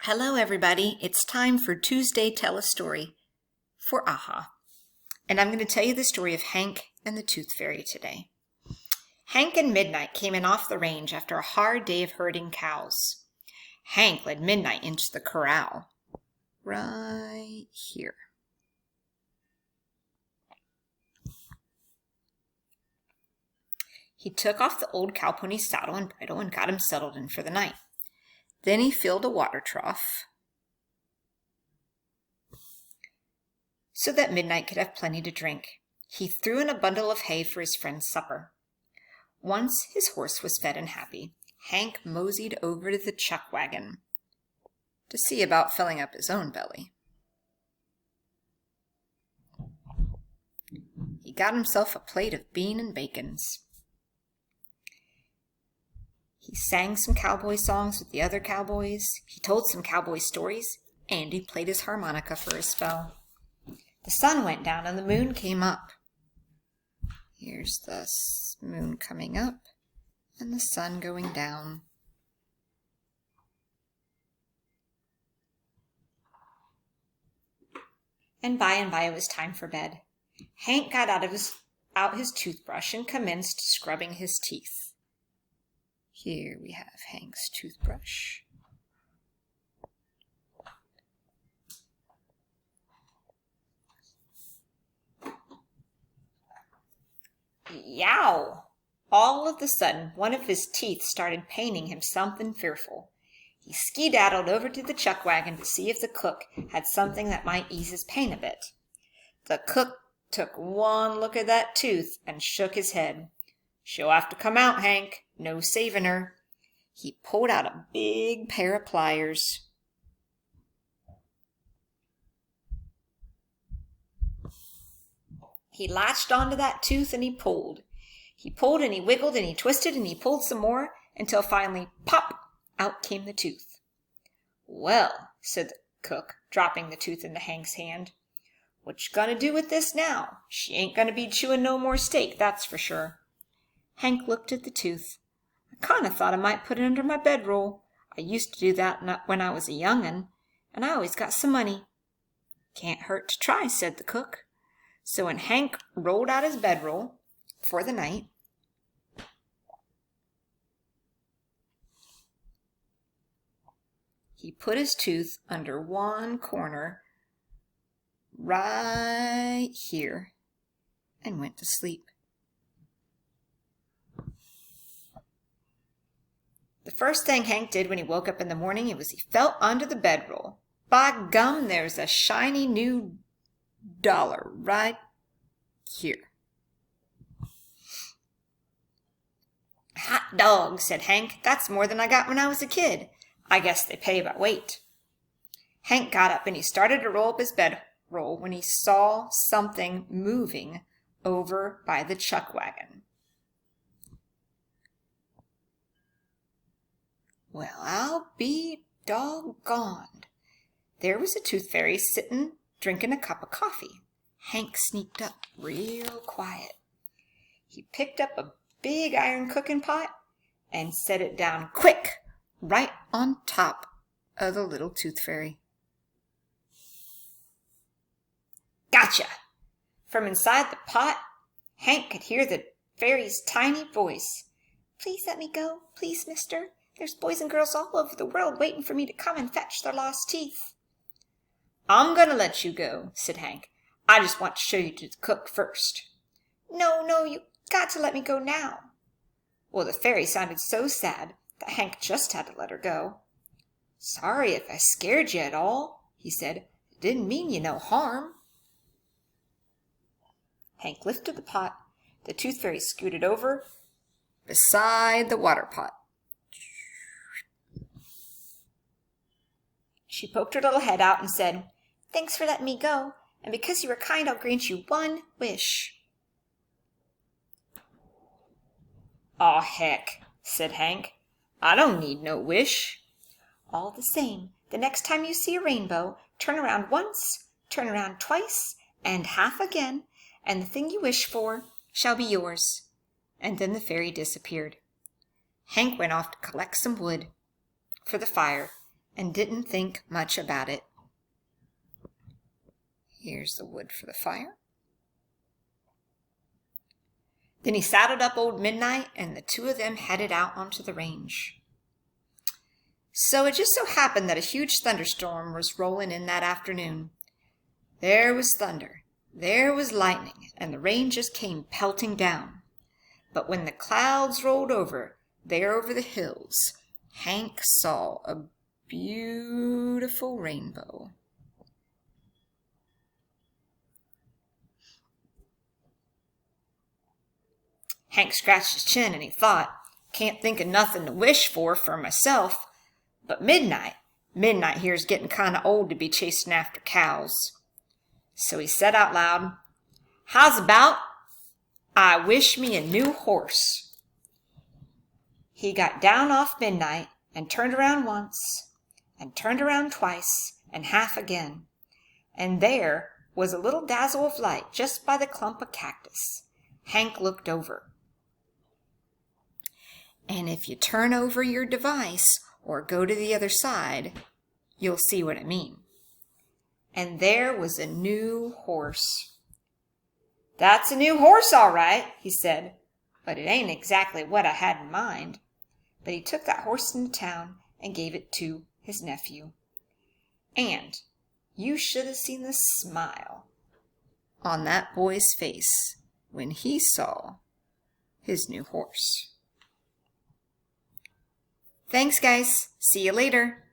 Hello everybody, it's time for Tuesday Tell a Story for AHA. And I'm going to tell you the story of Hank and the Tooth Fairy today. Hank and Midnight came in off the range after a hard day of herding cows. Hank led Midnight into the corral, right here. He took off the old cow pony's saddle and bridle and got him settled in for the night. Then he filled a water trough so that Midnight could have plenty to drink. He threw in a bundle of hay for his friend's supper. Once his horse was fed and happy, Hank moseyed over to the chuck wagon to see about filling up his own belly. He got himself a plate of bean and bacons. He sang some cowboy songs with the other cowboys, he told some cowboy stories, and he played his harmonica for a spell. The sun went down and the moon came up. Here's the moon coming up and the sun going down. And by it was time for bed. Hank got out his toothbrush and commenced scrubbing his teeth. Here we have Hank's toothbrush. Yow! All of a sudden, one of his teeth started paining him something fearful. He skedaddled over to the chuck wagon to see if the cook had something that might ease his pain a bit. The cook took one look at that tooth and shook his head. "She'll have to come out, Hank. No saving her." He pulled out a big pair of pliers. He latched onto that tooth and he pulled. He pulled and he wiggled and he twisted and he pulled some more until finally, pop, out came the tooth. "Well," said the cook, dropping the tooth into Hank's hand, "what you gonna do with this now? She ain't gonna be chewing no more steak, that's for sure." Hank looked at the tooth. "I kind of thought I might put it under my bedroll. I used to do that when I was a young'un, and I always got some money." "Can't hurt to try," said the cook. So when Hank rolled out his bedroll for the night, he put his tooth under one corner right here and went to sleep. The first thing Hank did when he woke up in the morning was he felt under the bedroll. By gum, there's a shiny new dollar right here. "Hot dog," said Hank. "That's more than I got when I was a kid. I guess they pay by weight." Hank got up and he started to roll up his bedroll when he saw something moving over by the chuck wagon. Well, I'll be doggoned. There was a tooth fairy sitting drinking a cup of coffee. Hank sneaked up real quiet. He picked up a big iron cooking pot and set it down quick right on top of the little tooth fairy. "Gotcha!" From inside the pot, Hank could hear the fairy's tiny voice. "Please let me go. Please, mister. There's boys and girls all over the world waiting for me to come and fetch their lost teeth." "I'm going to let you go," said Hank. "I just want to show you to the cook first." No, you got to let me go now." Well, the fairy sounded so sad that Hank just had to let her go. "Sorry if I scared you at all," he said. "It didn't mean you no harm." Hank lifted the pot. The tooth fairy scooted over beside the water pot. She poked her little head out and said, "Thanks for letting me go, and because you were kind, I'll grant you one wish." "Aw, heck," said Hank. "I don't need no wish." "All the same, the next time you see a rainbow, turn around once, turn around twice, and half again, and the thing you wish for shall be yours." And then the fairy disappeared. Hank went off to collect some wood for the fire, and didn't think much about it. Here's the wood for the fire. Then he saddled up old Midnight, and the two of them headed out onto the range. So it just so happened that a huge thunderstorm was rolling in that afternoon. There was thunder, there was lightning, and the rain just came pelting down. But when the clouds rolled over, there over the hills, Hank saw a beautiful rainbow. Hank scratched his chin and he thought, can't think of nothing to wish for myself. But Midnight here's getting kind of old to be chasing after cows. So he said out loud, how's about I wish me a new horse? He got down off Midnight and turned around once and turned around twice and half again. And there was a little dazzle of light just by the clump of cactus. Hank looked over. And if you turn over your device or go to the other side, you'll see what I mean. And there was a new horse. That's a new horse, all right, he said, but it ain't exactly what I had in mind. But he took that horse into town and gave it to his nephew. And you should have seen the smile on that boy's face when he saw his new horse. Thanks, guys. See you later.